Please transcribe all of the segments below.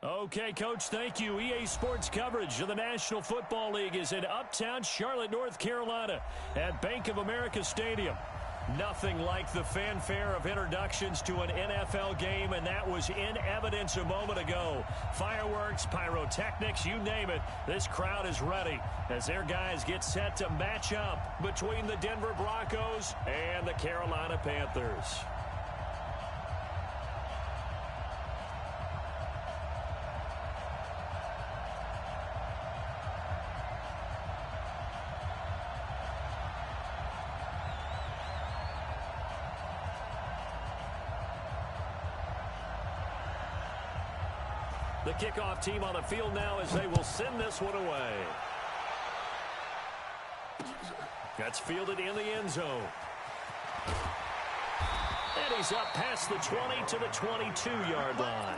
Okay, Coach, thank you. EA Sports coverage of the National Football League is in uptown Charlotte, North Carolina at Bank of America Stadium. Nothing like the fanfare of introductions to an NFL game, and that was in evidence a moment ago. Fireworks, pyrotechnics, you name it. This crowd is ready as their guys get set to match up between the Denver Broncos and the Carolina Panthers. The kickoff team on the field now as they will send this one away. That's fielded in the end zone. And he's up past the 20 to the 22-yard line.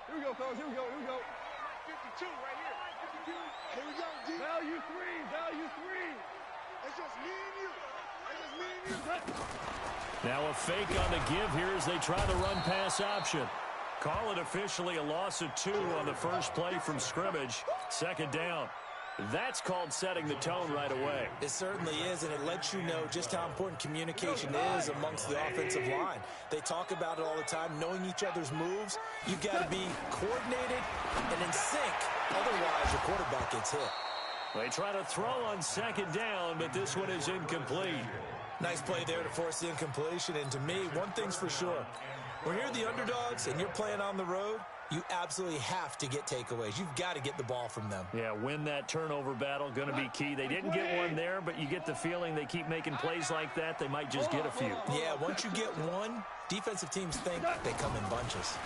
Here we go, fellas. Here we go. Here we go. 52 right here. 52. Here we go, D. Value three. It's just me and you. Now a fake on the give here as they try the run-pass option. Call it officially a loss of 2 on the first play from scrimmage. Second down. That's called setting the tone right away. It certainly is, and it lets you know just how important communication is amongst the offensive line. They talk about it all the time, knowing each other's moves. You've got to be coordinated and in sync. Otherwise, your quarterback gets hit. They try to throw on second down, but this one is incomplete. Nice play there to force the incompletion, and to me, one thing's for sure. When you're the underdogs and you're playing on the road, you absolutely have to get takeaways. You've got to get the ball from them. Yeah, win that turnover battle, going to be key. They didn't get one there, but you get the feeling they keep making plays like that, they might just get a few. Yeah, once you get one, defensive teams think they come in bunches.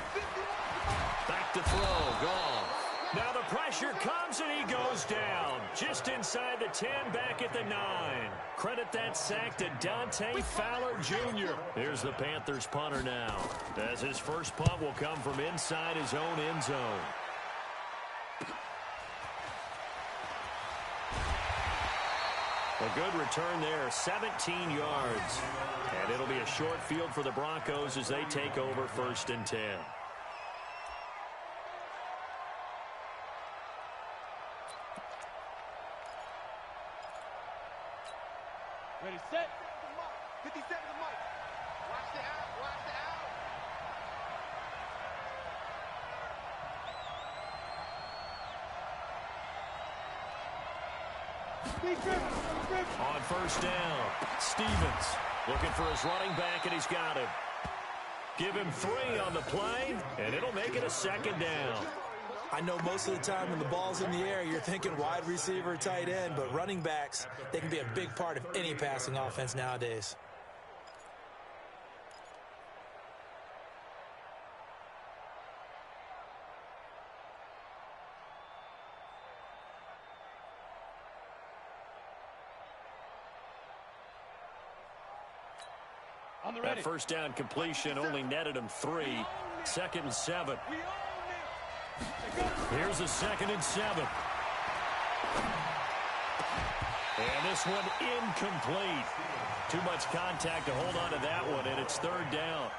Back to throw, gone. Now the pressure comes and he goes down. Just inside the 10, back at the 9. Credit that sack to Dante Fowler Jr. Here's the Panthers punter now, as his first punt will come from inside his own end zone. A good return there, 17 yards. And it'll be a short field for the Broncos as they take over 1st and 10. Ready, set. 57 to Mike. Watch the out. On first down, Stevens looking for his running back, and he's got him. Give him 3 on the play, and it'll make it a second down. I know most of the time when the ball's in the air, you're thinking wide receiver, tight end, but running backs, they can be a big part of any passing offense nowadays. That first down completion only netted him 3. 2nd and 7. Here's a 2nd and 7. And this one incomplete. Too much contact to hold on to that one, and it's 3rd down.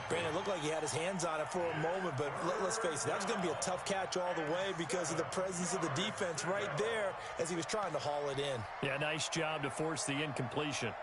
Brandon, it looked like he had his hands on it for a moment, but let's face it, that was going to be a tough catch all the way because of the presence of the defense right there as he was trying to haul it in. Yeah, nice job to force the incompletion.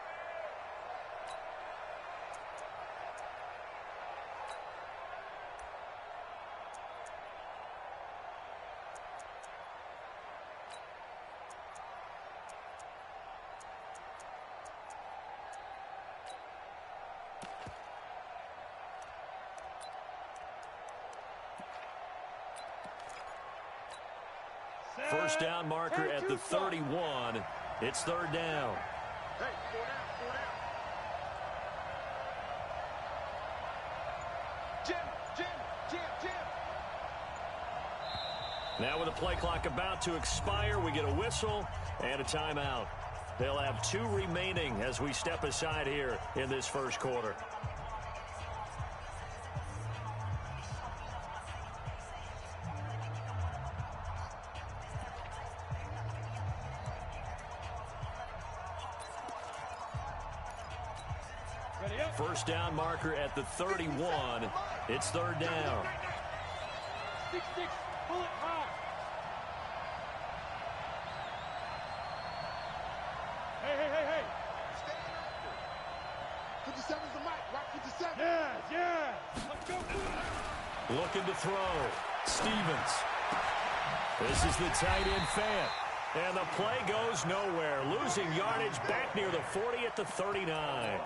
First down marker at the 31. It's 3rd down. Hey, 4 down. Jim. Now with the play clock about to expire, we get a whistle and a timeout. They'll have 2 remaining as we step aside here in this first quarter. First down marker at the 31. It's third down. Pull it high. Hey. Stay after. 57's the mic. Rock 57. Yeah. Let's go. Looking to throw. Stevens. This is the tight end fan. And the play goes nowhere. Losing yardage back near the 40 at the 39.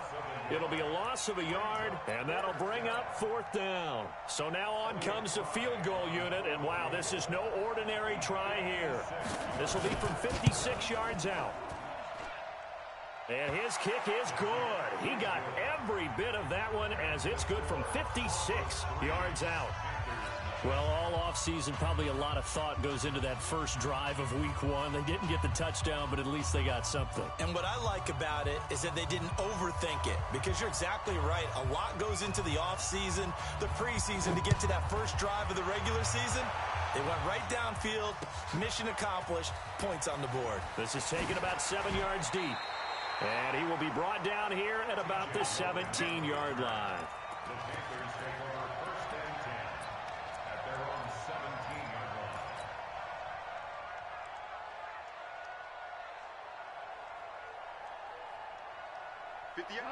It'll be a loss of a yard, and that'll bring up fourth down. So now on comes the field goal unit, and wow, this is no ordinary try here. This will be from 56 yards out. And his kick is good. He got every bit of that one as it's good from 56 yards out. Well, all offseason, probably a lot of thought goes into that first drive of week one. They didn't get the touchdown, but at least they got something. And what I like about it is that they didn't overthink it, because you're exactly right. A lot goes into the offseason, the preseason, to get to that first drive of the regular season. They went right downfield, mission accomplished, points on the board. This is taken about 7 yards deep. And he will be brought down here at about the 17-yard line.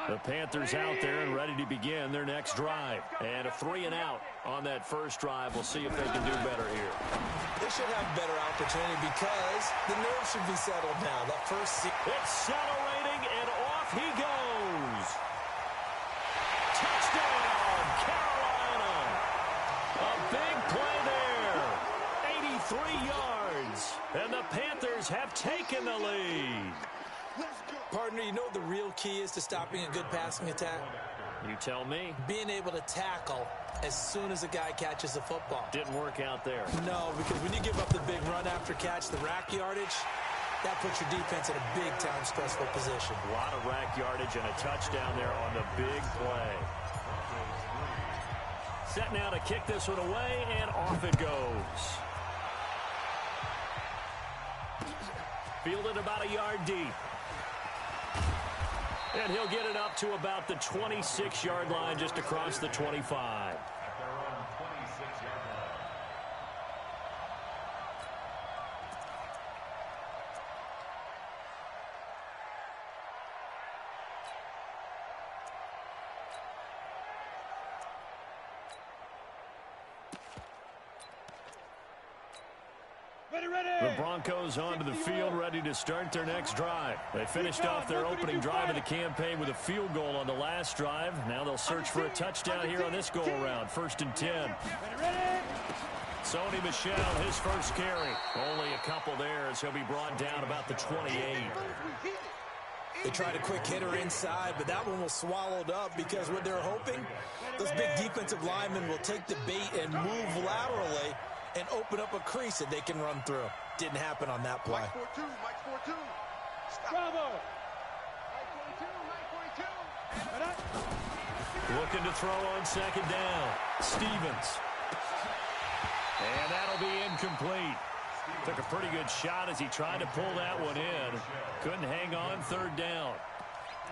The Panthers out there and ready to begin their next drive. And a 3-and-out on that first drive. We'll see if they can do better here. They should have better opportunity because the nerves should be settled now. That first accelerating, and off he goes. Touchdown, Carolina. A big play there. 83 yards. And the Panthers have taken the lead. Partner, you know what the real key is to stopping a good passing attack? You tell me. Being able to tackle as soon as a guy catches the football. Didn't work out there. No, because when you give up the big run after catch, the rack yardage, that puts your defense in a big-time stressful position. A lot of rack yardage and a touchdown there on the big play. Set now to kick this one away, and off it goes. Fielded about a yard deep. And he'll get it up to about the 26-yard line, just across the 25. The Broncos onto the field, ready to start their next drive. They finished off their opening drive of the campaign with a field goal on the last drive. Now they'll search for a touchdown here on this go-around. 1st and 10. Sony Michel, his first carry. Only a couple there as he'll be brought down about the 28. They tried a quick hitter inside, but that one was swallowed up because what they're hoping, those big defensive linemen will take the bait and move laterally and open up a crease that they can run through. Didn't happen on that play. Mike 4-2. Bravo. Mike 42. Looking to throw on 2nd down. Stevens. And that'll be incomplete. Took a pretty good shot as he tried to pull that one in. Couldn't hang on 3rd down.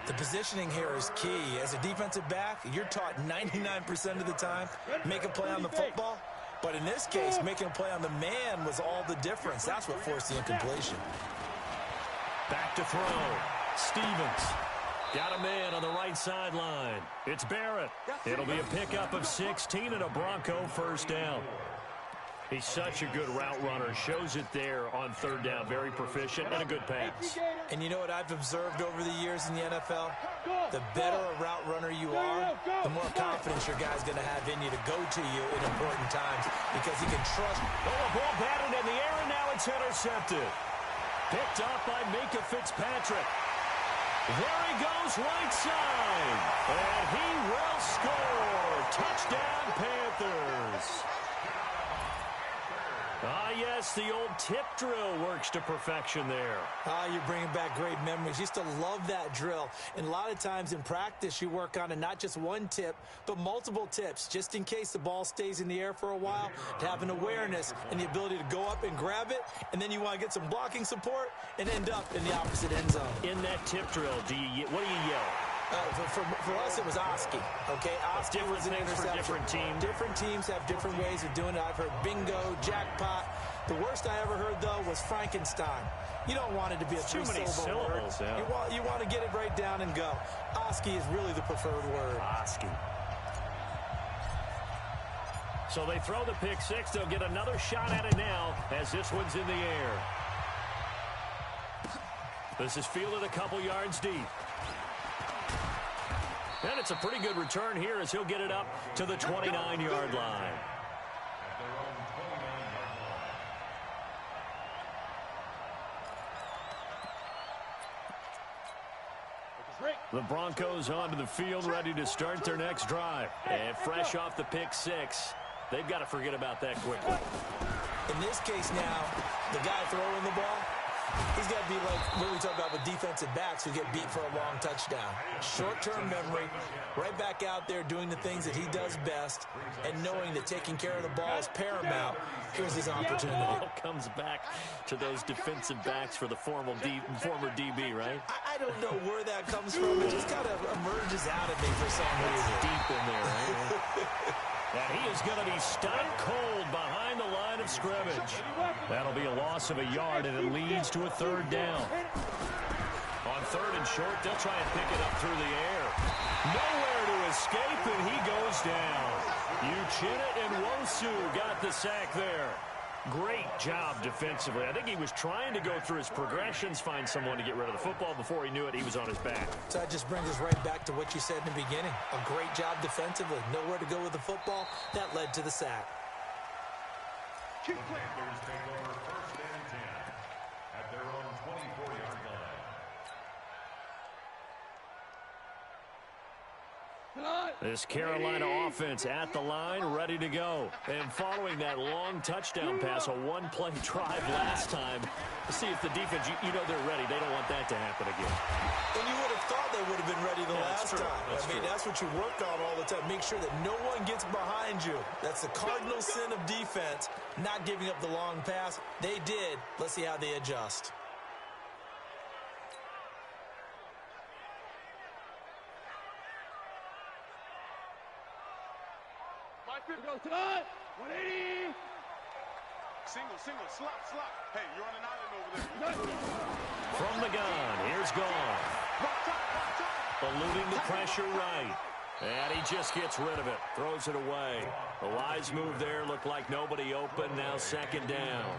The positioning here is key. As a defensive back, you're taught 99% of the time, make a play on the football. But in this case, making a play on the man was all the difference. That's what forced the incompletion. Back to throw. Stevens. Got a man on the right sideline. It's Barrett. It'll be a pickup of 16 and a Bronco 1st down. He's such a good route runner. Shows it there on 3rd down. Very proficient and a good pass. And you know what I've observed over the years in the NFL? The better a route runner you are, the more confidence your guy's going to have in you to go to you in important times because he can trust. Oh, a ball batted in the air, and now it's intercepted. Picked up by Minka Fitzpatrick. There he goes, right side. And he will score. Touchdown, Panthers. Ah, yes, the old tip drill works to perfection there. Ah, you're bringing back great memories. Used to love that drill. And a lot of times in practice, you work on it, not just one tip, but multiple tips, just in case the ball stays in the air for a while, to have an awareness and the ability to go up and grab it, and then you want to get some blocking support and end up in the opposite end zone. In that tip drill, what do you yell? For us, it was Oski. Okay, Oski was an interception. Different teams. Different teams have different ways of doing it. I've heard bingo, jackpot. The worst I ever heard, though, was Frankenstein. You don't want it to be a three-syllable word. Yeah. You want to get it right down and go. Oski is really the preferred word. Oski. So they throw the pick six. They'll get another shot at it now as this one's in the air. This is fielded a couple yards deep. And it's a pretty good return here as he'll get it up to the 29-yard line. The Broncos onto the field, ready to start their next drive. And fresh off the pick six, they've got to forget about that quickly. In this case now, the guy throwing the ball, he's got to be like what we talk about with defensive backs who get beat for a long touchdown. Short-term memory, right back out there doing the things that he does best, and knowing that taking care of the ball is paramount. Here's his opportunity. All comes back to those defensive backs for the former DB, right? I don't know where that comes from. It just kind of emerges out of me for some reason. It's deep in there, right? And he is going to be stunned cold behind the line of scrimmage. That'll be a loss of a yard, and it leads to a third down. On third and short, they'll try and pick it up through the air. Nowhere to escape, and he goes down. Uchenna and Wosu got the sack there. Great job defensively. I think he was trying to go through his progressions, find someone to get rid of the football. Before he knew it, he was on his back. So that just brings us right back to what you said in the beginning. A great job defensively. Nowhere to go with the football. That led to the sack. Panthers take over first and 10 at their own 24-yard line. This Carolina offense at the line, ready to go. And following that long touchdown pass, a one-play drive last time, to see if the defense, you know they're ready. They don't want that to happen again. And you would have thought they would have been ready the last time. That's what you work on all the time. Make sure that no one gets behind you. That's the cardinal sin of defense, not giving up the long pass. They did. Let's see how they adjust. Go tonight. 180. Single, slop. Hey, you're on an island over there. From the gun, here's Goff. Eluding the pressure right. And he just gets rid of it. Throws it away. A wise move there. Looked like nobody open. Now second down.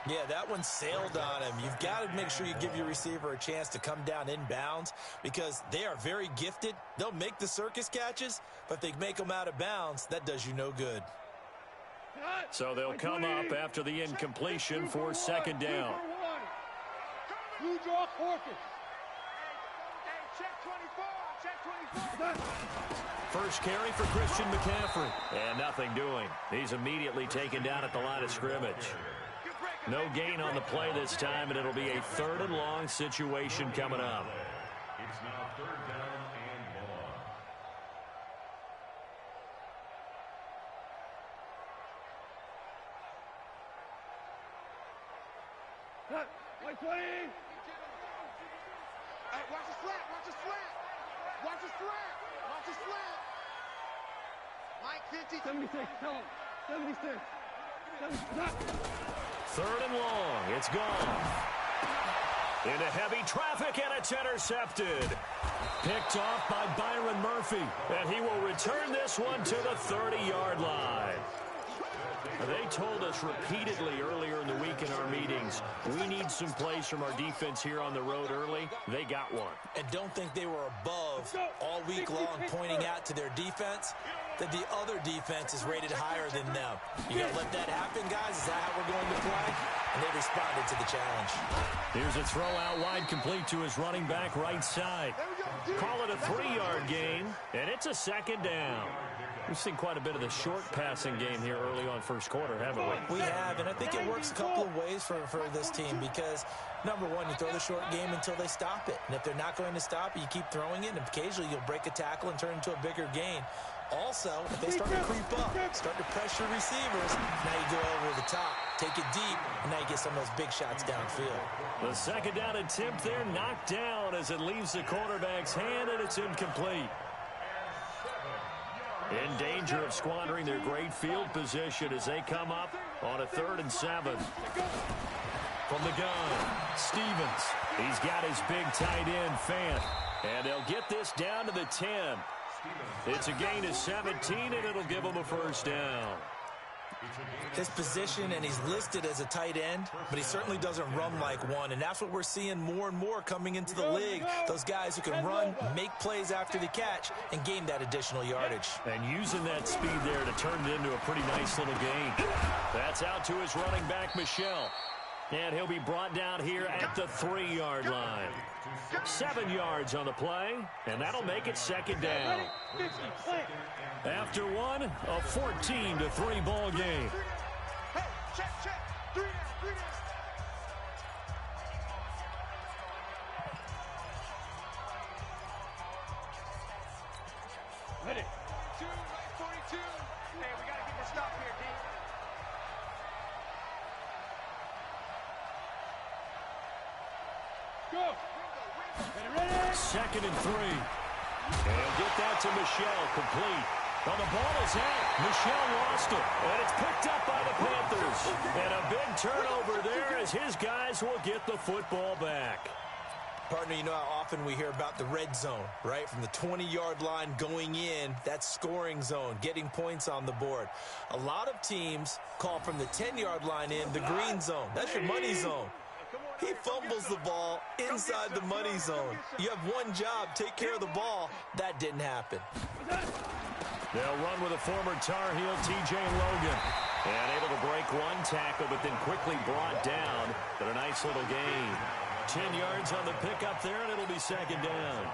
Yeah, that one sailed on him. You've got to make sure you give your receiver a chance to come down inbounds because they are very gifted. They'll make the circus catches, but if they make them out of bounds, that does you no good. So they'll come up after the incompletion for second down. You draw forfeit. First carry for Christian McCaffrey. And nothing doing. He's immediately taken down at the line of scrimmage. No gain on the play this time, and it'll be a third and long situation coming up. It's now third down and long. White 20. Hey, watch the slant. Mike 50. 76. Tell him. 76. Third and long. It's gone. Into heavy traffic, and it's intercepted. Picked off by Byron Murphy. And he will return this one to the 30-yard line. They told us repeatedly earlier in the week in our meetings, we need some plays from our defense here on the road early. They got one. And don't think they were above all week long pointing out to their defense that the other defense is rated higher than them. You going to let that happen, guys? Is that how we're going to play? And they responded to the challenge. Here's a throw out wide complete to his running back right side. Call it a 3-yard gain, and it's a second down. We've seen quite a bit of the short passing game here early on first quarter, haven't we? We have, and I think it works a couple of ways for this team because, number one, you throw the short game until they stop it. And if they're not going to stop it, you keep throwing it, and occasionally you'll break a tackle and turn into a bigger gain. Also, if they start to creep up, start to pressure receivers, now you go over the top, take it deep, and now you get some of those big shots downfield. The second down attempt there knocked down as it leaves the quarterback's hand, and it's incomplete. In danger of squandering their great field position as they come up on a 3rd and 7. From the gun, Stevens. He's got his big tight end, Fant. And they'll get this down to the 10. It's a gain of 17, and it'll give them a first down. His position, and he's listed as a tight end, but he certainly doesn't run like one, and that's what we're seeing more and more coming into the league. Those guys who can run, make plays after the catch, and gain that additional yardage. And using that speed there to turn it into a pretty nice little gain. That's out to his running back, Michel. And he'll be brought down here at the 3-yard line. 7 yards on the play, and that'll make it second down. After one, a 14-3 ball game. Hey, check. 3 down. Ready. 2, right 42. Hey, we got to get this stop here, D. Go. Ready. 2nd and 3. And get that to Michel, complete. Well, the ball is out. Michel lost it, and it's picked up by the Panthers. And a big turnover there as his guys will get the football back. Partner, you know how often we hear about the red zone, right? From the 20-yard line going in, that's scoring zone, getting points on the board. A lot of teams call from the 10-yard line in the green zone. That's your money zone. He fumbles the ball inside the money zone. You have one job, take care of the ball. That didn't happen. They'll run with a former Tar Heel, T.J. Logan. And able to break one tackle, but then quickly brought down. But a nice little gain. 10 yards on the pickup there, and it'll be second down.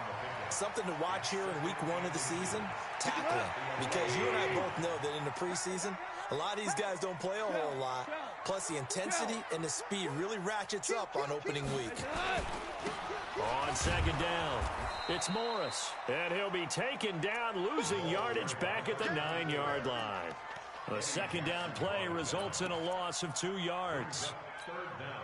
Something to watch here in week 1 of the season, tackling. Because you and I both know that in the preseason, a lot of these guys don't play a whole lot. Plus, the intensity and the speed really ratchets up on opening week. On second down, it's Morris. And he'll be taken down, losing yardage back at the 9-yard line. A second down play results in a loss of 2 yards. 3rd down.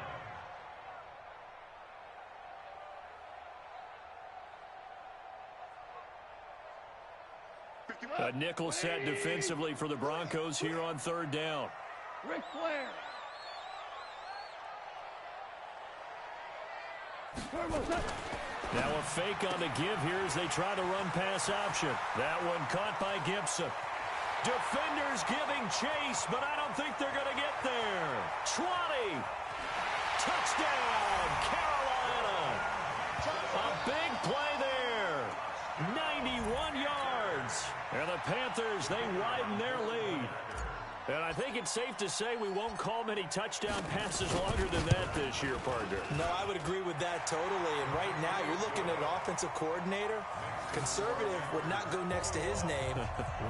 A nickel set defensively for the Broncos here on 3rd down. Ric Flair. Now a fake on the give here as they try to run pass option. That one caught by Gibson. Defenders giving chase, but I don't think they're going to get there. 20. Touchdown, Carolina. A big play there. 91 yards. And the Panthers, they widen their lead. And I think it's safe to say we won't call many touchdown passes longer than that this year, partner. No, I would agree with that totally. And right now, you're looking at an offensive coordinator. Conservative would not go next to his name.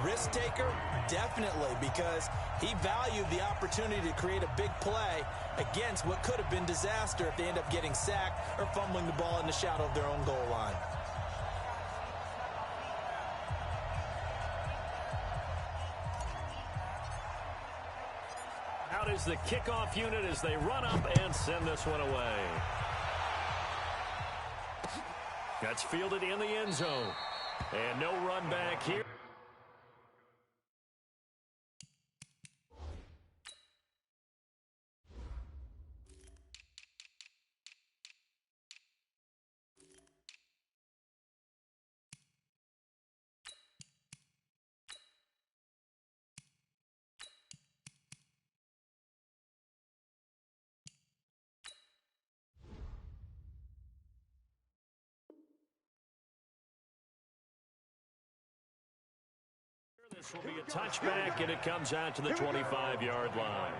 Risk taker, definitely, because he valued the opportunity to create a big play against what could have been disaster if they end up getting sacked or fumbling the ball in the shadow of their own goal line. Out is the kickoff unit as they run up and send this one away. That's fielded in the end zone. And no run back here. This will be a touchback, and it comes out to the 25-yard line.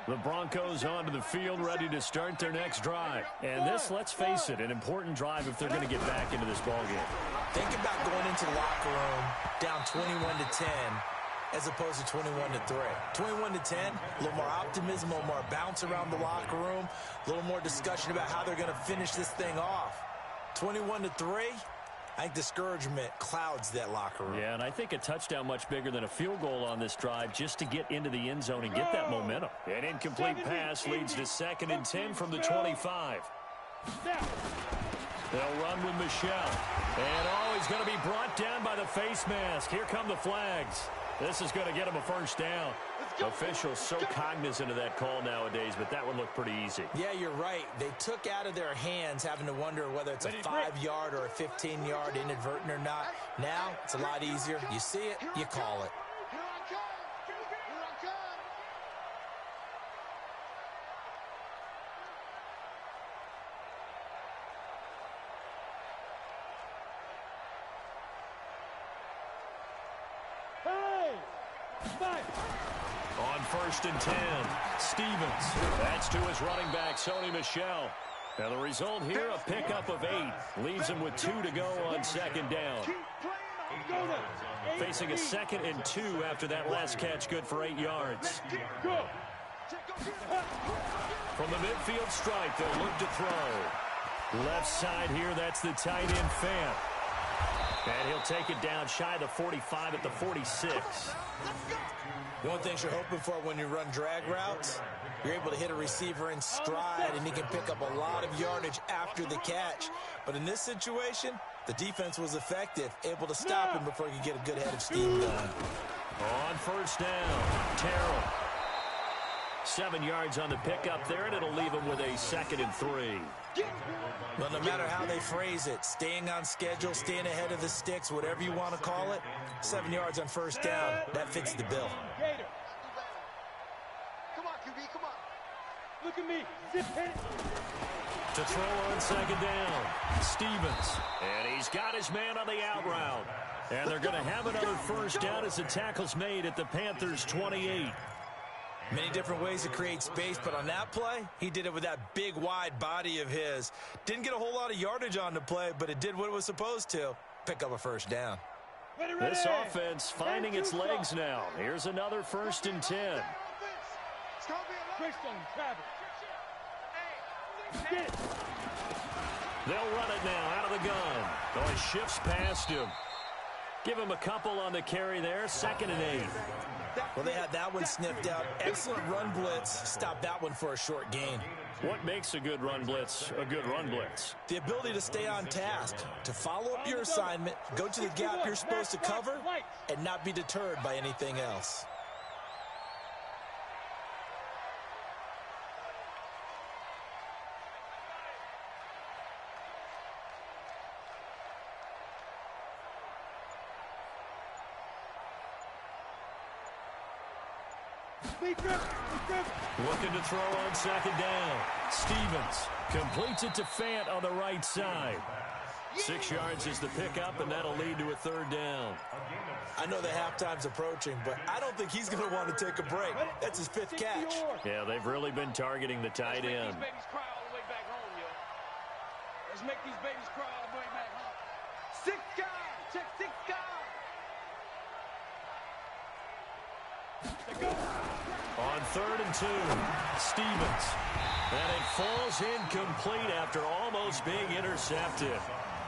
The Broncos onto the field, ready to start their next drive. And this, let's face it, an important drive if they're going to get back into this ballgame. Think about going into the locker room down 21-10 as opposed to 21-3. 21-10, a little more optimism, a little more bounce around the locker room, a little more discussion about how they're going to finish this thing off. 21-3, I think discouragement clouds that locker room. Yeah, and I think a touchdown much bigger than a field goal on this drive just to get into the end zone and get that momentum. An incomplete pass leads to 2nd and 10 from the 25. They'll run with Michelle. And, he's going to be brought down by the face mask. Here come the flags. This is going to get him a first down. Officials so cognizant of that call nowadays, but that one looked pretty easy. Yeah, you're right. They took out of their hands having to wonder whether it's a 5-yard or a 15-yard inadvertent or not. Now, it's a lot easier. You see it, you call it. On 1st and 10, Stevens. That's to his running back, Sony Michel. And the result here, a pickup of 8. Leaves him with 2 to go on 2nd down. Facing a 2nd and 2 after that last catch, good for 8 yards. From the midfield stripe, they'll look to throw. Left side here, that's the tight end, Fant. And he'll take it down shy of the 45 at the 46. One of the things you're hoping for when you run drag routes, you're able to hit a receiver in stride, and he can pick up a lot of yardage after the catch. But in this situation, the defense was effective, able to stop him before he could get a good head of steam going. On 1st down, Terrell. 7 yards on the pickup there, and it'll leave him with a 2nd and 3. Well, no matter how they phrase it, staying on schedule, staying ahead of the sticks, whatever you want to call it, 7 yards on 1st down, that fits the bill. Come on, QB, come on. Look at me. Zip it. To throw on 2nd down, Stevens. And he's got his man on the out route. And they're going to have another 1st down as the tackle's made at the Panthers' 28. Many different ways to create space, but on that play, he did it with that big, wide body of his. Didn't get a whole lot of yardage on the play, but it did what it was supposed to. Pick up a 1st down. This offense finding its legs now. Here's another 1st and 10. They'll run it now out of the gun. Oh, he shifts past him. Give him a couple on the carry there. 2nd and 8. Well, they had that one sniffed out. Excellent run blitz. Stop that one for a short gain. What makes a good run blitz a good run blitz? The ability to stay on task, to follow up your assignment, go to the gap you're supposed to cover, and not be deterred by anything else. Looking to throw on 2nd down. Stevens completes it to Fant on the right side. 6 yards is the pickup, and that'll lead to a 3rd down. I know the halftime's approaching, but I don't think he's going to want to take a break. That's his 5th catch. Yeah, they've really been targeting the tight end. Let's make these babies cry all the way back home. 6 guys. Check 6 guys. On 3rd and 2, Stevens. And it falls incomplete after almost being intercepted.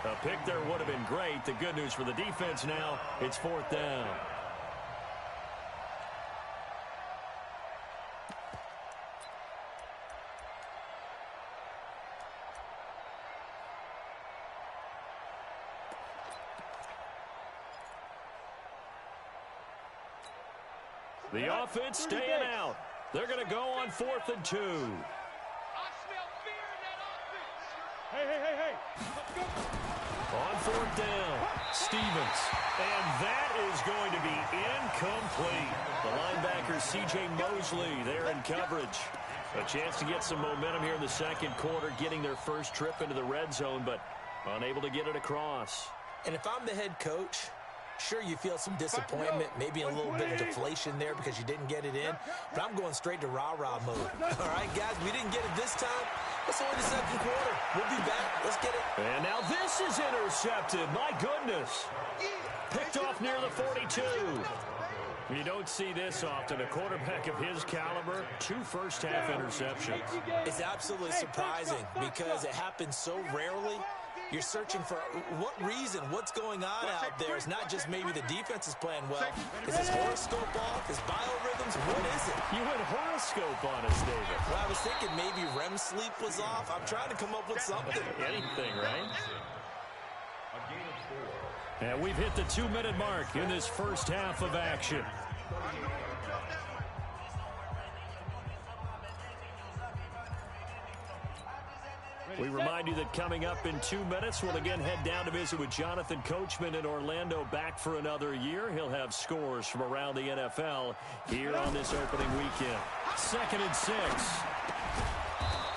A pick there would have been great. The good news for the defense now, it's 4th down. The offense staying out. They're going to go on 4th and 2. I smell fear in that offense. Hey. Let's go. On 4th down, Stevens. And that is going to be incomplete. The linebacker, C.J. Mosley, there in coverage. A chance to get some momentum here in the 2nd quarter, getting their first trip into the red zone, but unable to get it across. And if I'm the head coach, Sure, you feel some disappointment, maybe a little bit of deflation there because you didn't get it in, but I'm going straight to rah-rah mode. All right, guys, we didn't get it this time. It's only the second quarter. We'll be back. Let's get it. And now this is intercepted. My goodness. Picked off near the 42. You don't see this often. A quarterback of his caliber, 2 first-half interceptions. It's absolutely surprising because it happens so rarely. You're searching for what reason, what's going on out there. It's not just maybe the defense is playing well. Is his horoscope off? His biorhythms? What is it? You went horoscope on us, David. Well, I was thinking maybe REM sleep was off. I'm trying to come up with something. Anything, right? And we've hit the 2-minute mark in this first half of action. We remind you that coming up in 2 minutes, we'll again head down to visit with Jonathan Coachman in Orlando, back for another year. He'll have scores from around the NFL here on this opening weekend. 2nd and 6.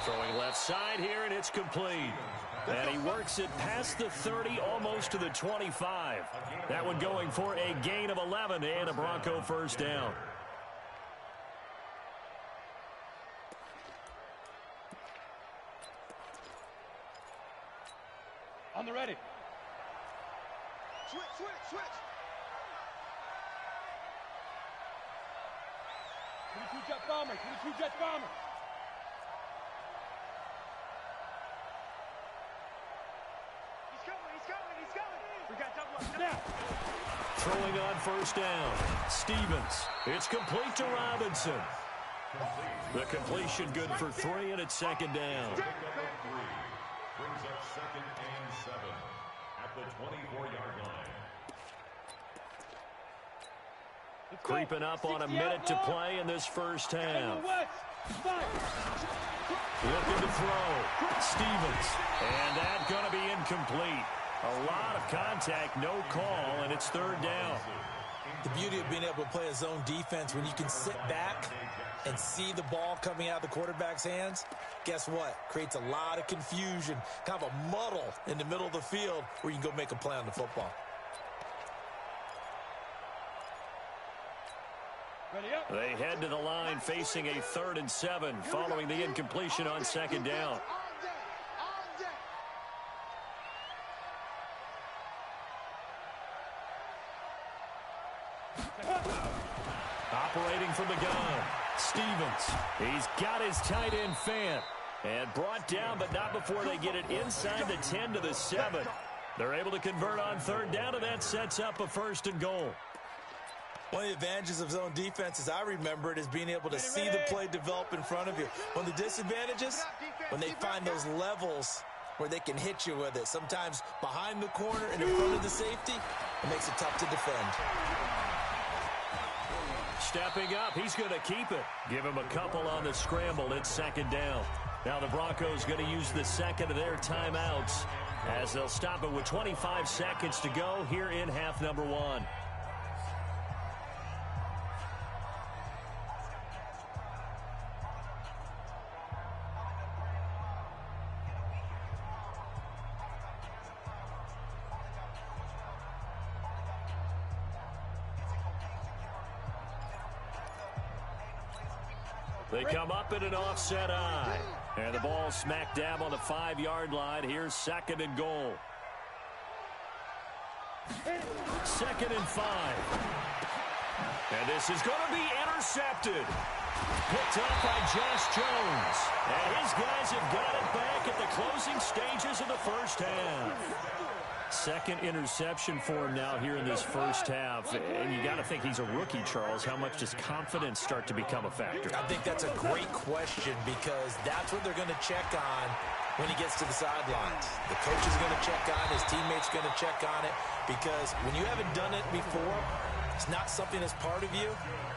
Throwing left side here, and it's complete. And he works it past the 30, almost to the 25. That one going for a gain of 11 and a Bronco first down. On the ready. Switch, switch, switch. 22 jet bomber, 22 jet bomber. He's coming. We got double up. Now. Throwing on first down. Stevens. It's complete to Robinson. The completion good for 3, and it's 2nd down. Brings up 2nd and 7 at the 24-yard line. Creeping up on a minute to play in this first half. Looking to throw. Stevens. And that's going to be incomplete. A lot of contact, no call, and it's 3rd down. The beauty of being able to play a zone defense when you can sit back and see the ball coming out of the quarterback's hands, guess what? Creates a lot of confusion, kind of a muddle in the middle of the field where you can go make a play on the football. They head to the line facing a 3rd and 7 following the incompletion on 2nd down. Operating from the gun, Stevens. He's got his tight end Fant. And brought down, but not before they get it inside the 10 to the 7. They're able to convert on 3rd down, and that sets up a 1st and goal. One of the advantages of zone defense, as I remember it, is being able to see the play develop in front of you. One of the disadvantages, when they find those levels where they can hit you with it, sometimes behind the corner and in front of the safety, it makes it tough to defend. Stepping up, he's going to keep it. Give him a couple on the scramble. It's 2nd down. Now the Broncos going to use the 2nd of their timeouts as they'll stop it with 25 seconds to go here in half number 1. They come up in an offset eye. And the ball smack dab on the 5-yard line. Here's 2nd and goal. 2nd and 5. And this is going to be intercepted. Picked up by Josh Jones. And his guys have got it back at the closing stages of the first half. 2nd interception for him now here in this first half. And you got to think he's a rookie, Charles. How much does confidence start to become a factor? I think that's a great question because that's what they're going to check on when he gets to the sidelines. The coach is going to check on it. His teammates are going to check on it because when you haven't done it before, it's not something that's part of you.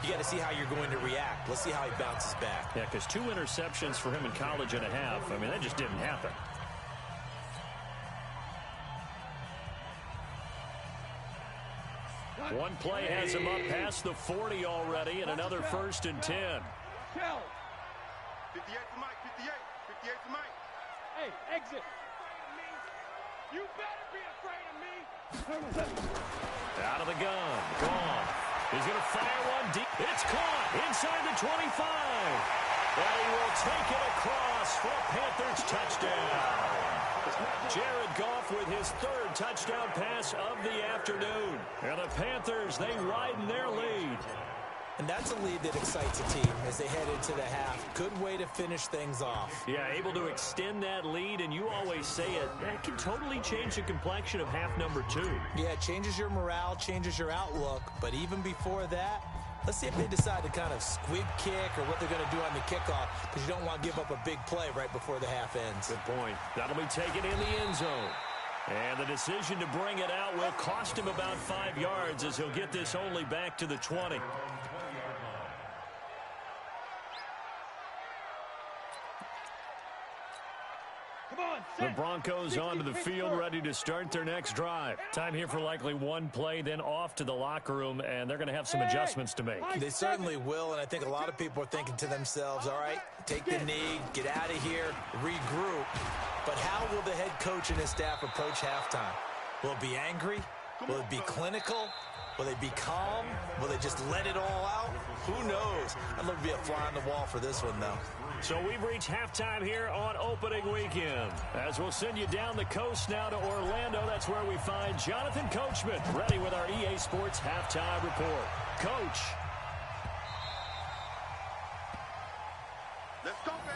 You got to see how you're going to react. Let's see how he bounces back. Yeah, because 2 interceptions for him in college and a half. I mean, that just didn't happen. One play has him up past the 40 already, and another 1st and 10. 58 for Mike, 58 for Mike. Hey, exit. You better be afraid of me. Out of the gun. Gone. He's going to fire one deep. It's caught inside the 25. And he will take it across for a Panthers touchdown. Jared Goff with his third touchdown pass of the afternoon. And the Panthers, they widen their lead. And that's a lead that excites a team as they head into the half. Good way to finish things off. Yeah, able to extend that lead, and you always say it, that can totally change the complexion of half number 2. Yeah, it changes your morale, changes your outlook. But even before that, let's see if they decide to kind of squib kick or what they're going to do on the kickoff, because you don't want to give up a big play right before the half ends. Good point. That'll be taken in the end zone. And the decision to bring it out will cost him about 5 yards as he'll get this only back to the 20. The Broncos onto the field, ready to start their next drive. Time here for likely one play, then off to the locker room, and they're going to have some adjustments to make. They certainly will, and I think a lot of people are thinking to themselves, all right, take the knee, get out of here, regroup. But how will the head coach and his staff approach halftime? Will it be angry? Will it be clinical? Will they be calm? Will they just let it all out? Who knows? I'd love to be a fly on the wall for this one, though. So we've reached halftime here on opening weekend. As we'll send you down the coast now to Orlando, that's where we find Jonathan Coachman, ready with our EA Sports halftime report. Coach. Let's go, baby.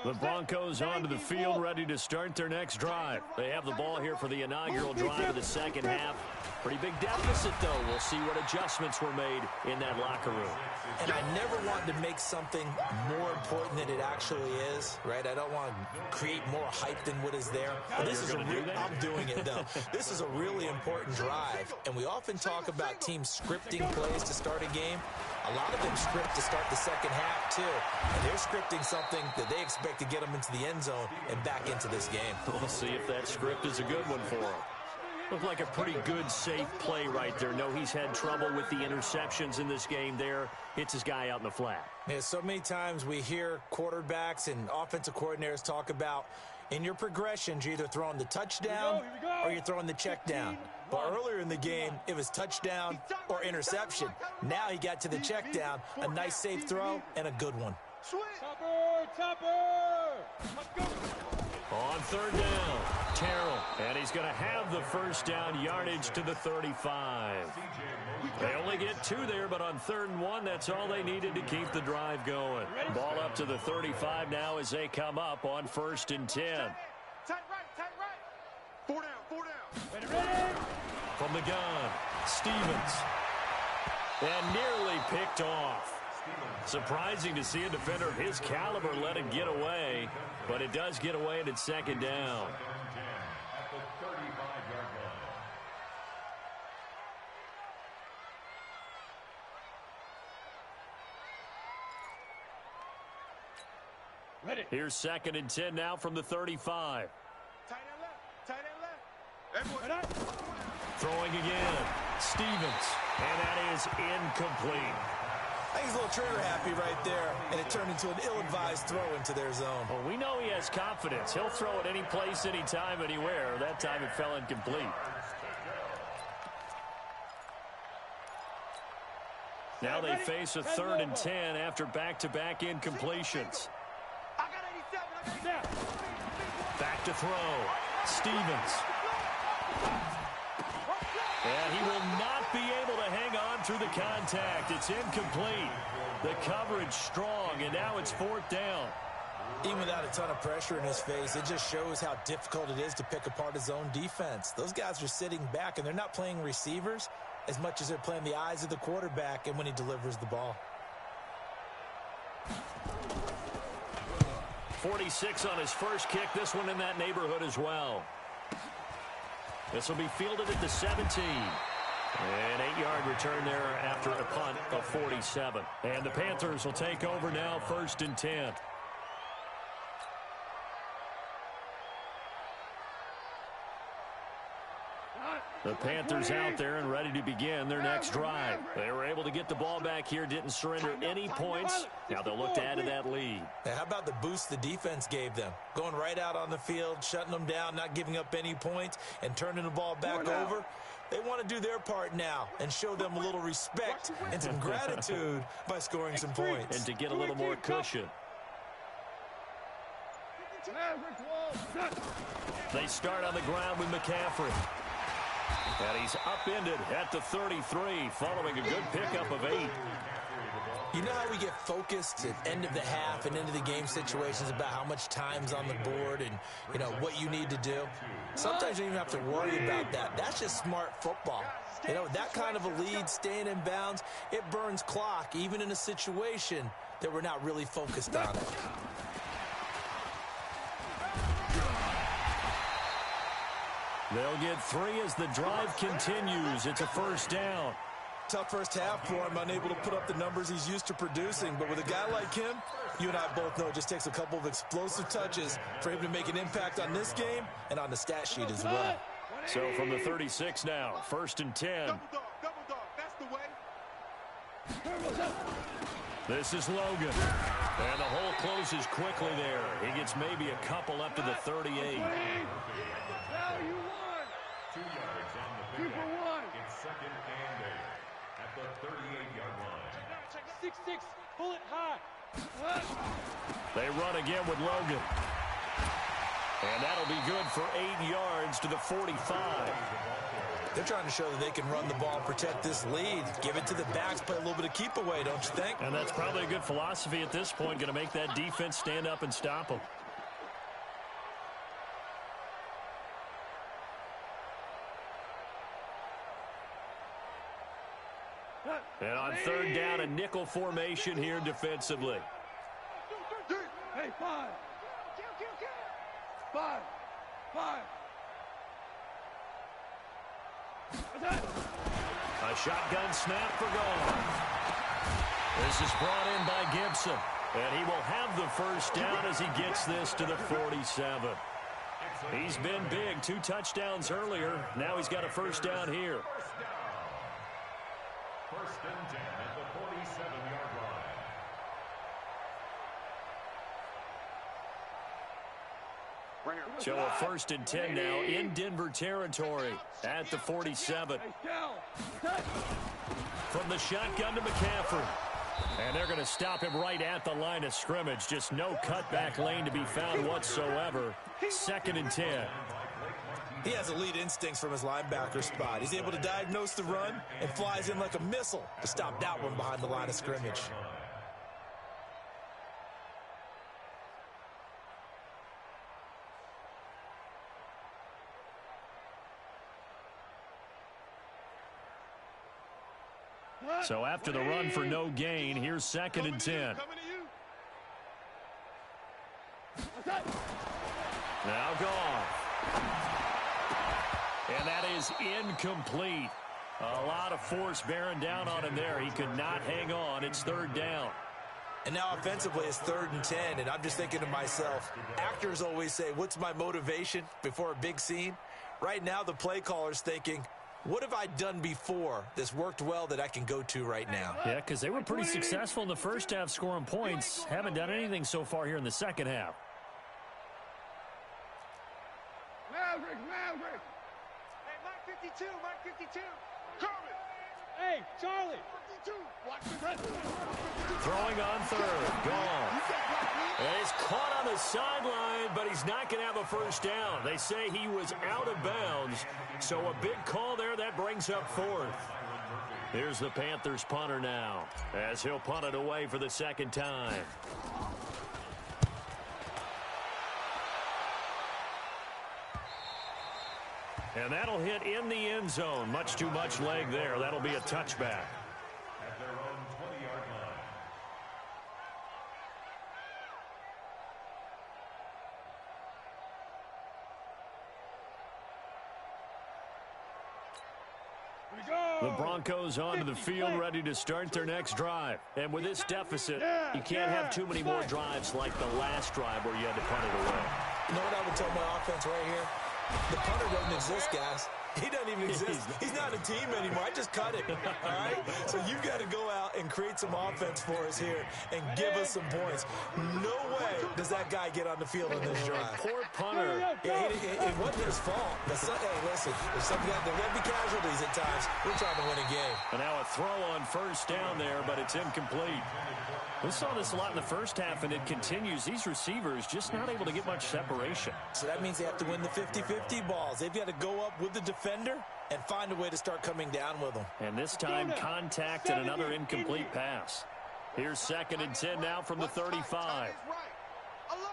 The Broncos onto the field, ready to start their next drive. They have the ball here for the inaugural drive of the second half. Pretty big deficit, though. We'll see what adjustments were made in that locker room. And I never want to make something more important than it actually is, right? I don't want to create more hype than what is there. But this is I'm doing it, though. This is a really important drive. And we often talk about teams scripting plays to start a game. A lot of them script to start the second half, too. And they're scripting something that they expect to get them into the end zone and back into this game. We'll see if that script is a good one for them. Looked like a pretty good, safe play right there. No, he's had trouble with the interceptions in this game there. Hits his guy out in the flat. Yeah, so many times we hear quarterbacks and offensive coordinators talk about in your progressions, you're either throwing the touchdown or you're throwing the check down. But earlier in the game, it was touchdown or interception. Now he got to the check down, a nice safe throw, and a good one. On third down, Terrell. And he's going to have the first down, yardage to the 35. They only get 2 there, but on 3rd and 1, that's all they needed to keep the drive going. Ball up to the 35 now as they come up on 1st and 10. Tight right. 4 down. Ready. From the gun, Stevens. And nearly picked off. Surprising to see a defender of his caliber let it get away, but it does get away and it's 2nd down. Here's 2nd and 10 now from the 35. Tight end left. Throwing again, Stevens, and that is incomplete. I think he's a little trigger happy right there, and it turned into an ill-advised throw into their zone. Well, we know he has confidence. He'll throw it any place, anytime, anywhere. That time it fell incomplete. Now they face a 3rd and 10 after back-to-back incompletions. Back to throw. Stevens. And he will not be able to hang on through the contact. It's incomplete. The coverage strong, and now it's 4th down. Even without a ton of pressure in his face, it just shows how difficult it is to pick apart his own defense. Those guys are sitting back, and they're not playing receivers as much as they're playing the eyes of the quarterback and when he delivers the ball. 46 on his first kick. This one in that neighborhood as well. This will be fielded at the 17. An 8-yard return there after a punt of 47. And the Panthers will take over now, 1st and 10. The Panthers out there and ready to begin their next drive. They were able to get the ball back here, didn't surrender any points. Now they'll look to add to that lead. Hey, how about the boost the defense gave them? Going right out on the field, shutting them down, not giving up any points, and turning the ball back over. They want to do their part now and show them a little respect and some gratitude by scoring some points. And to get a little more cushion. They start on the ground with McCaffrey. And he's upended at the 33 following a good pickup of 8. You know how we get focused at end of the half and into the game situations about how much time's on the board and, you know, what you need to do? Sometimes you don't even have to worry about that. That's just smart football. You know, that kind of a lead, staying in bounds, it burns clock, even in a situation that we're not really focused on it. They'll get 3 as the drive continues. It's a 1st down. Tough first half for him, unable to put up the numbers he's used to producing. But with a guy like him, you and I both know it just takes a couple of explosive touches for him to make an impact on this game and on the stat sheet as well. So from the 36 now, 1st and 10. Double dog, that's the way. This is Logan. And the hole closes quickly there. He gets maybe a couple up to the 38. 2 yards on the pickup. It's 2nd and 8 at the 38-yard line. 6-6, pull it high. They run again with Logan. And that'll be good for 8 yards to the 45. They're trying to show that they can run the ball and protect this lead. Give it to the backs, play a little bit of keep away, don't you think? And that's probably a good philosophy at this point, going to make that defense stand up and stop them. And on 3rd down, a nickel formation here defensively. Hey, 5. 5. A shotgun snap for goal. This is brought in by Gibson. And he will have the 1st down as he gets this to the 47. He's been big, 2 touchdowns earlier. Now he's got a 1st down here. 1st and 10 at the 47-yard line. So a 1st and 10 now in Denver territory at the 47. From the shotgun to McCaffrey. And they're going to stop him right at the line of scrimmage. Just no cutback lane to be found whatsoever. 2nd and 10. He has elite instincts from his linebacker spot. He's able to diagnose the run and flies in like a missile to stop that one behind the line of scrimmage. So after the run for no gain, here's 2nd and 10. Now gone. And that is incomplete. A lot of force bearing down on him there. He could not hang on. It's 3rd down. And now offensively it's 3rd and 10, and I'm just thinking to myself, actors always say, what's my motivation before a big scene? Right now the play caller's thinking, what have I done before that's worked well that I can go to right now? Yeah, because they were pretty successful in the first half scoring points. Haven't done anything so far here in the second half. Maverick. Hey, Mike 52, Mike 52. Coming. Hey, Charlie. 52. Watch the Throwing on 3rd. Gone. And he's caught on the sideline, but he's not going to have a 1st down. They say he was out of bounds. So a big call there. That brings up 4th. Here's the Panthers punter now, as he'll punt it away for the 2nd time. And that'll hit in the end zone. Much too much leg there. That'll be a touchback. At their own 20-yard line. Here we go. The Broncos onto the field, ready to start their next drive. And with this deficit, you can't have too many more drives like the last drive where you had to punt it away. You know what I would tell my offense right here? The punter doesn't exist, guys. He doesn't even exist. He's not a team anymore. I just cut him, all right? So you've got to go out and create some offense for us here and give us some points. No way does that guy get on the field in this drive. Poor punter. Yeah, it wasn't his fault. But hey, listen, there's some guys, there will be casualties at times. We're trying to win a game. And now a throw on first down there, but it's incomplete. We saw this a lot in the first half, and it continues. These receivers just not able to get much separation. So that means they have to win the 50-50 balls. They've got to go up with the defender and find a way to start coming down with them. And this time, contact and another incomplete pass. Here's 2nd and 10 now from the 35. Alert, alert.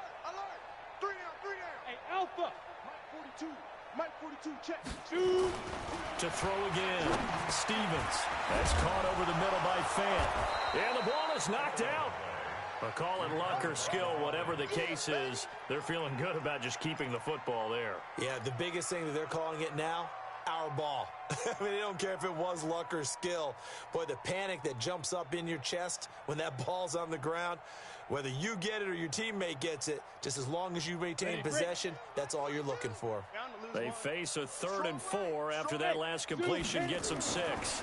3 down. Hey, Alpha. Mike 42, check. To throw again. Stevens. That's caught over the middle by Fant. And the ball is knocked out. But call it luck or skill, whatever the case is, they're feeling good about just keeping the football there. Yeah, the biggest thing that they're calling it now, our ball. I mean, they don't care if it was luck or skill. Boy, the panic that jumps up in your chest when that ball's on the ground, whether you get it or your teammate gets it, just as long as you maintain possession, that's all you're looking for. They face a 3rd and 4 after that last completion gets them 6.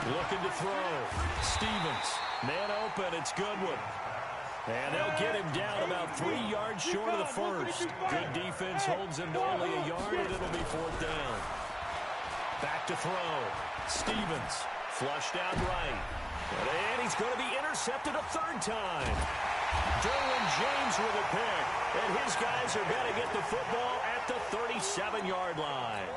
Looking to throw. Stevens. Man open. It's Goodwin. And they'll get him down about 3 yards short of the first. Good defense holds him to only a yard, and it'll be 4th down. Back to throw. Stevens. Flushed out right. And he's going to be intercepted a 3rd time. Derwin James with a pick. And his guys are going to get the football at the 37-yard line.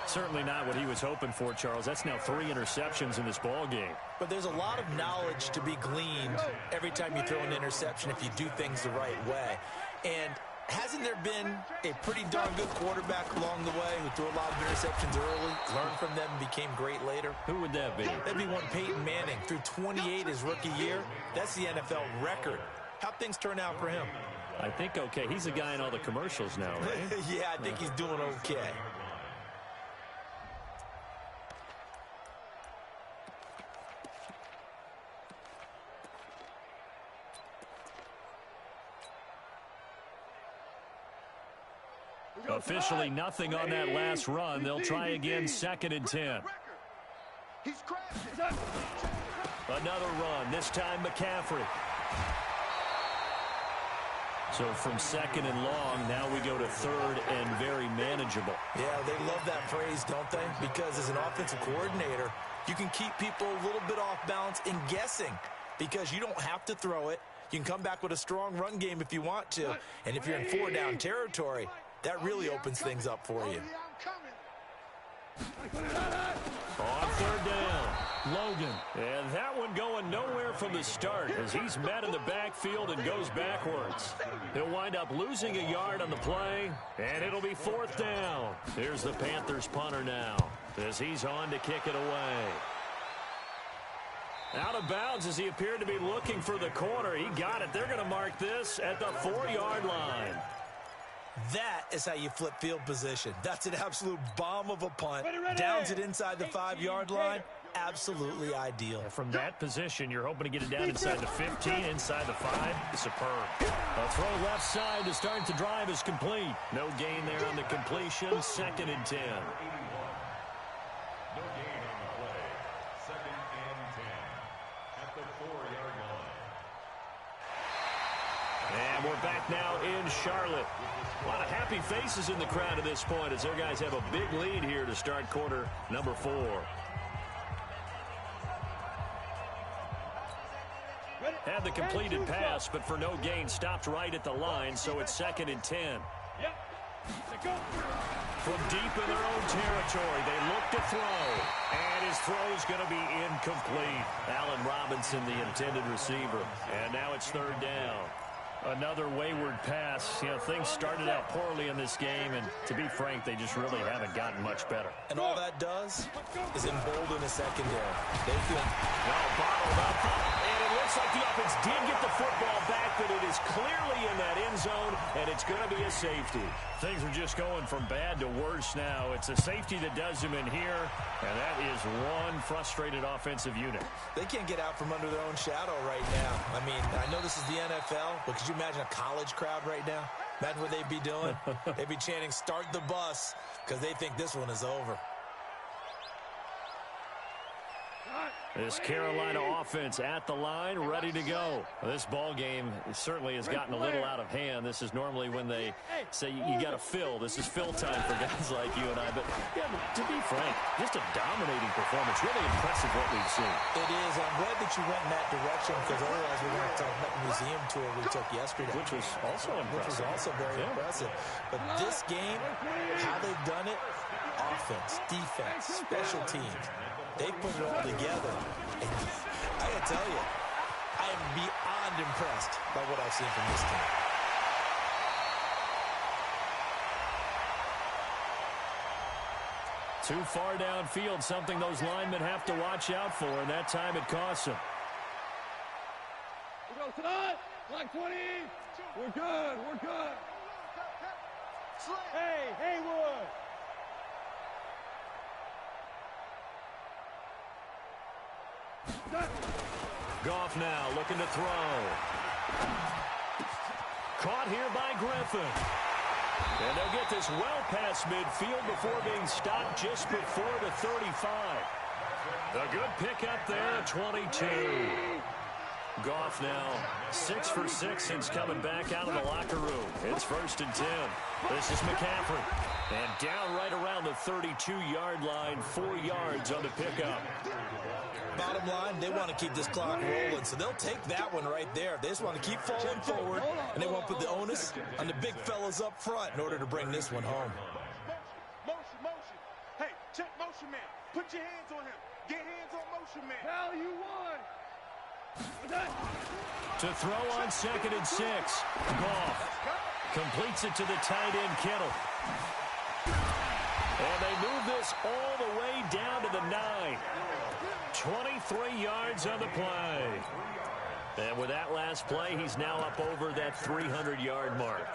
Certainly not what he was hoping for, Charles. That's now 3 interceptions in this ball game. But there's a lot of knowledge to be gleaned every time you throw an interception if you do things the right way. And hasn't there been a pretty darn good quarterback along the way who threw a lot of interceptions early, learned from them, and became great later? Who would that be? That'd be one Peyton Manning. Threw 28 his rookie year. That's the NFL record. How'd things turn out for him? I think okay. He's a guy in all the commercials now, right? Yeah, I think he's doing okay. Officially nothing on that last run. They'll try again, 2nd and 10. He's crashing. Another run, this time McCaffrey. So from 2nd and long, now we go to 3rd and very manageable. Yeah, they love that phrase, don't they? Because as an offensive coordinator, you can keep people a little bit off balance in guessing because you don't have to throw it. You can come back with a strong run game if you want to. And if you're in 4-down territory, that really opens things up for you. On 3rd down, Logan. And that one going nowhere from the start as he's met in the backfield and goes backwards. He'll wind up losing a yard on the play, and it'll be 4th down. Here's the Panthers punter now as he's on to kick it away. Out of bounds as he appeared to be looking for the corner. He got it. They're going to mark this at the 4-yard line. That is how you flip field position. That's an absolute bomb of a punt. Downs it inside the 5-yard line. Absolutely ideal. From that position, you're hoping to get it down inside the 15, inside the 5. Superb. A throw left side to start the drive is complete. No gain there on the completion. 2nd and 10. No gain on the play. 2nd and 10 at the 4-yard line. And we're back now in Charlotte. A lot of happy faces in the crowd at this point as their guys have a big lead here to start quarter number 4. Had the completed pass, but for no gain, stopped right at the line, so it's 2nd and 10. From deep in their own territory, they look to throw, and his throw is going to be incomplete. Allen Robinson, the intended receiver, and now it's 3rd down. Another wayward pass. You know, things started out poorly in this game, and to be frank, they just really haven't gotten much better. And all that does is embolden the secondary. They feel well bottled up, and it looks like the offense did get the football back, but it is clearly in that end zone, and it's going to be a safety. Things are just going from bad to worse now. It's a safety that does them in here, and that is one frustrated offensive unit. They can't get out from under their own shadow right now. I mean, I know this is the NFL, but could you imagine a college crowd right now? Imagine what they'd be doing. They'd be chanting, "Start the bus," because they think this one is over. This Carolina offense at the line, ready to go. This ball game certainly has gotten a little out of hand. This is normally when they say you got to fill. This is fill time for guys like you and I. But, yeah, to be frank, just a dominating performance. Really impressive what we've seen. It is. I'm glad that you went in that direction, because otherwise we're going to talk about the museum tour we took yesterday. Which was also impressive. Which was also very impressive. But this game, how they've done it, offense, defense, special teams, they put it all together. And I got to tell you, I am beyond impressed by what I've seen from this team. Too far downfield, something those linemen have to watch out for, and that time it costs them. We go tonight, like 20. We're good, we're good. Hey, Haywood. Goff now looking to throw. Caught here by Griffin. And they'll get this well past midfield before being stopped just before the 35. A good pickup there, 22. Goff now 6 for 6 since coming back out of the locker room. It's 1st and 10. This is McCaffrey. And down right around the 32-yard line, 4 yards on the pickup. Bottom line, they want to keep this clock rolling, so they'll take that one right there. They just want to keep falling forward, and they won't put the onus on the big fellas up front in order to bring this one home. Motion. Hey, check motion man. Put your hands on him. Get hands on motion man. Hell, you won. To throw on 2nd and 6. Goff completes it to the tight end, Kittle. And they move this all the way down to the 9. 23 yards on the play. And with that last play, he's now up over that 300-yard mark.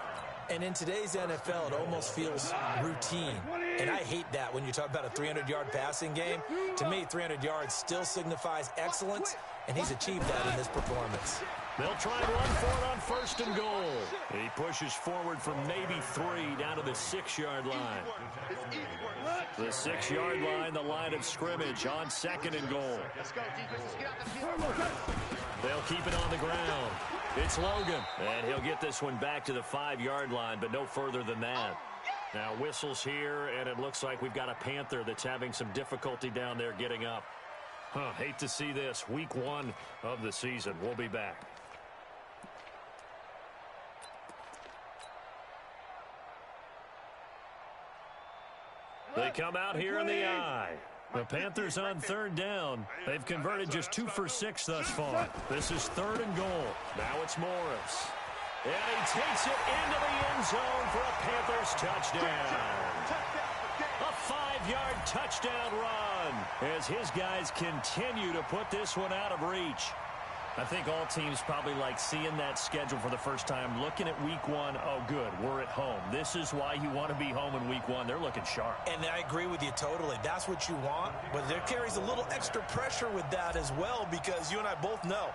And in today's NFL, it almost feels routine. And I hate that when you talk about a 300-yard passing game. To me, 300 yards still signifies excellence, and he's achieved that in this performance. They'll try and run for it on 1st and goal. He pushes forward from maybe 3 down to the 6-yard line. The 6-yard line, the line of scrimmage on 2nd and goal. They'll keep it on the ground. It's Logan, and he'll get this one back to the 5-yard line, but no further than that. Now whistles here, and it looks like we've got a Panther that's having some difficulty down there getting up. Hate to see this. Week 1 of the season. We'll be back. They come out here in the eye. The Panthers on 3rd down. They've converted just 2 for 6 thus far. This is 3rd and goal. Now it's Morris. And he takes it into the end zone for a Panthers touchdown. A 5-yard touchdown run as his guys continue to put this one out of reach. I think all teams probably like seeing that schedule for the first time, looking at week 1. Oh, good, we're at home. This is why you want to be home in week 1. They're looking sharp. And I agree with you totally. That's what you want, but there carries a little extra pressure with that as well, because you and I both know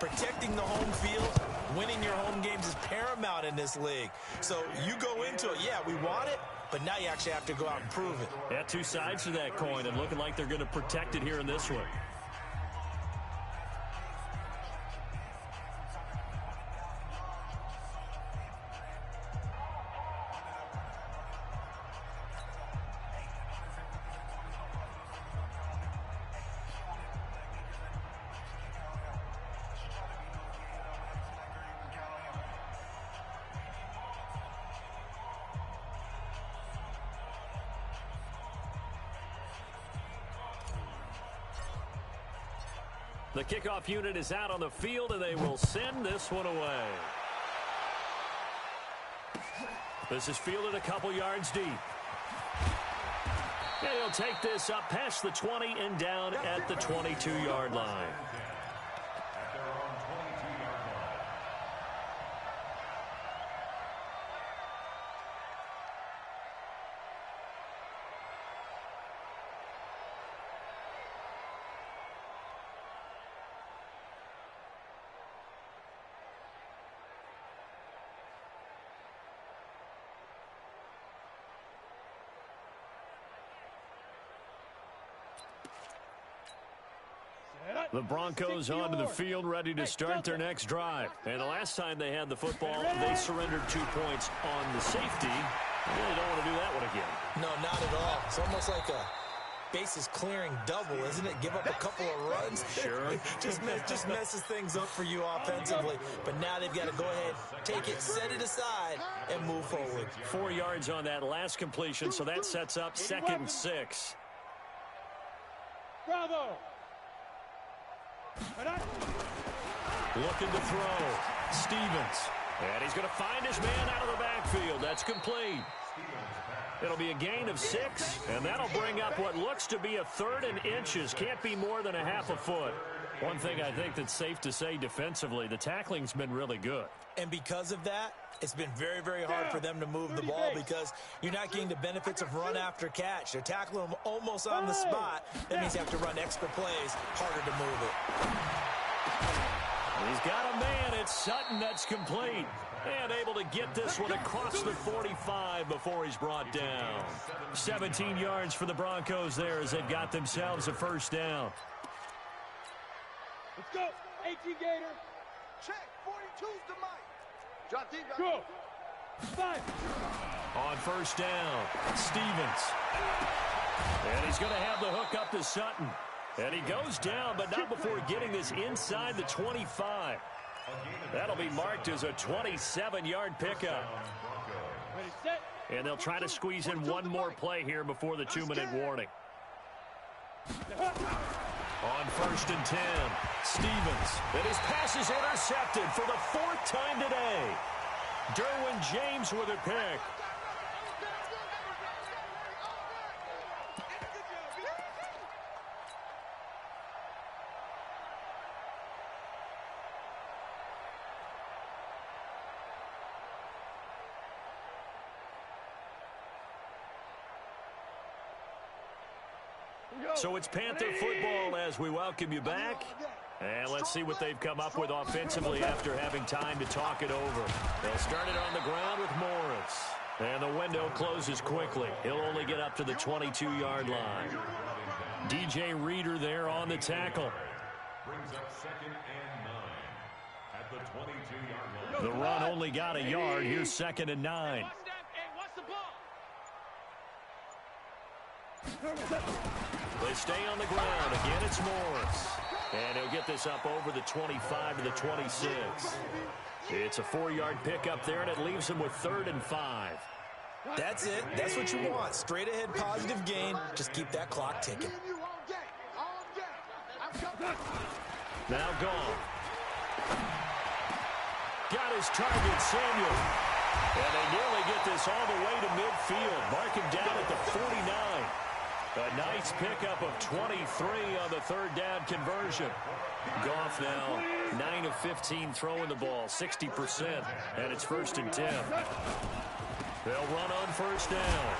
protecting the home field, winning your home games is paramount in this league. So you go into it, yeah, we want it, but now you actually have to go out and prove it. Yeah, 2 sides to that coin, and looking like they're going to protect it here in this one. The kickoff unit is out on the field, and they will send this one away. This is fielded a couple yards deep. And he'll take this up past the 20 and down at the 22-yard line. The Broncos onto the field, ready to start their next drive. And the last time they had the football, they surrendered 2 points on the safety. They really don't want to do that one again. No, not at all. It's almost like a bases clearing double, isn't it? Give up a couple of runs. Sure. just messes things up for you offensively. But now they've got to go ahead, take it, set it aside, and move forward. 4 yards on that last completion, so that sets up 2nd and 6. Bravo. Looking to throw. Stevens. And he's going to find his man out of the backfield. That's complete. It'll be a gain of 6, and that'll bring up what looks to be a 3rd and inches. Can't be more than a half a foot. One thing I think that's safe to say defensively, the tackling's been really good. And because of that, it's been very, very hard for them to move the ball because you're not getting the benefits of run after catch. They're tackling them almost on the spot. That means you have to run extra plays, harder to move it. He's got a man. It's Sutton. That's complete. And able to get this one across the 45 before he's brought down. 17 yards for the Broncos there as they got themselves a 1st down. Let's go. 18 Gator. Check. 42's the mic. Drop deep. Go. 5. On 1st down, Stevens. And he's going to have the hook up to Sutton. And he goes down, but not before getting this inside the 25. That'll be marked as a 27-yard pickup. Ready, set. And they'll try to squeeze in one more play here before the 2-minute warning. On 1st and 10, Stevens. And his pass is intercepted for the 4th time today. Derwin James with a pick. So it's Panther football as we welcome you back. And let's see what they've come up with offensively after having time to talk it over. They'll start it on the ground with Morris. And the window closes quickly. He'll only get up to the 22-yard line. DJ Reader there on the tackle. Brings up 2nd and 9 at the 22-yard line. The run only got a yard. Here's 2nd and 9. Watch that and watch the ball. They stay on the ground. Again, it's Morris. And he'll get this up over the 25 to the 26. It's a 4-yard pickup there, and it leaves him with 3rd and 5. That's it. That's what you want. Straight ahead positive gain. Just keep that clock ticking. Now gone. Got his target, Samuel. And they nearly get this all the way to midfield. Mark him down at the 49. A nice pickup of 23 on the 3rd down conversion. Goff now 9 of 15 throwing the ball, 60%, and it's 1st and 10. They'll run on 1st down.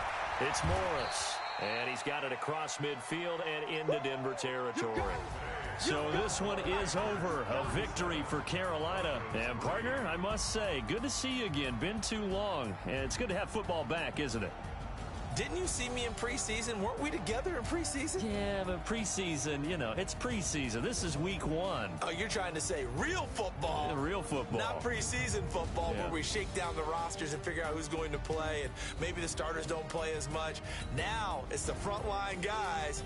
It's Morris, and he's got it across midfield and into Denver territory. So this one is over. A victory for Carolina. And partner, I must say, good to see you again. Been too long, and it's good to have football back, isn't it? Didn't you see me in preseason? Weren't we together in preseason? Yeah, but preseason, you know, it's preseason. This is week 1. Oh, you're trying to say real football. Yeah, real football. Not preseason football Yeah. where we shake down the rosters and figure out who's going to play, and maybe the starters don't play as much. Now it's the frontline guys.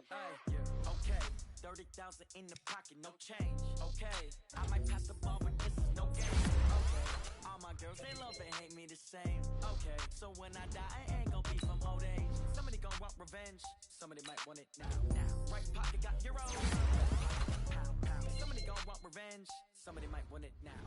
Hey, okay, 30,000 in the pocket, no change. Okay, I might pass the ball, but this is no game. Okay, all my girls, they love and hate me the same. Okay, so when I die, I ain't gon' be from old age. Somebody gon' want revenge, somebody might want it now. Right pocket got euros. Pound, pound. Somebody gon' want revenge, somebody might want it now.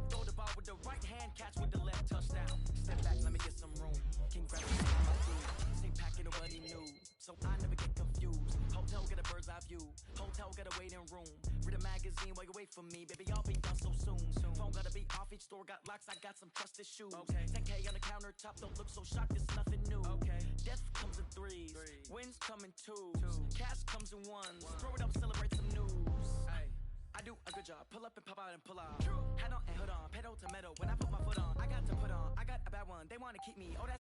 Throw the ball with the right hand, catch with the left, touchdown. Step back, let me get some room. Congratulations on my team. Same packet, nobody knew. So I never get confused. Hotel get a bird's eye view. Hotel get a waiting room. Read a magazine while you wait for me. Baby, I'll be done so soon. Phone gotta be off, each store got locks. I got some trusted shoes. Okay. 10K on the countertop, don't look so shocked, it's nothing new. Okay. Death comes in threes. Wins come in twos. Cash comes in ones. Throw it up, celebrate some news. Hey. I do a good job. Pull up and pop out and pull out. Hat on and hood on, pedal to metal. When I put my foot on, I got to put on. I got a bad one. They want to keep me. Oh, that's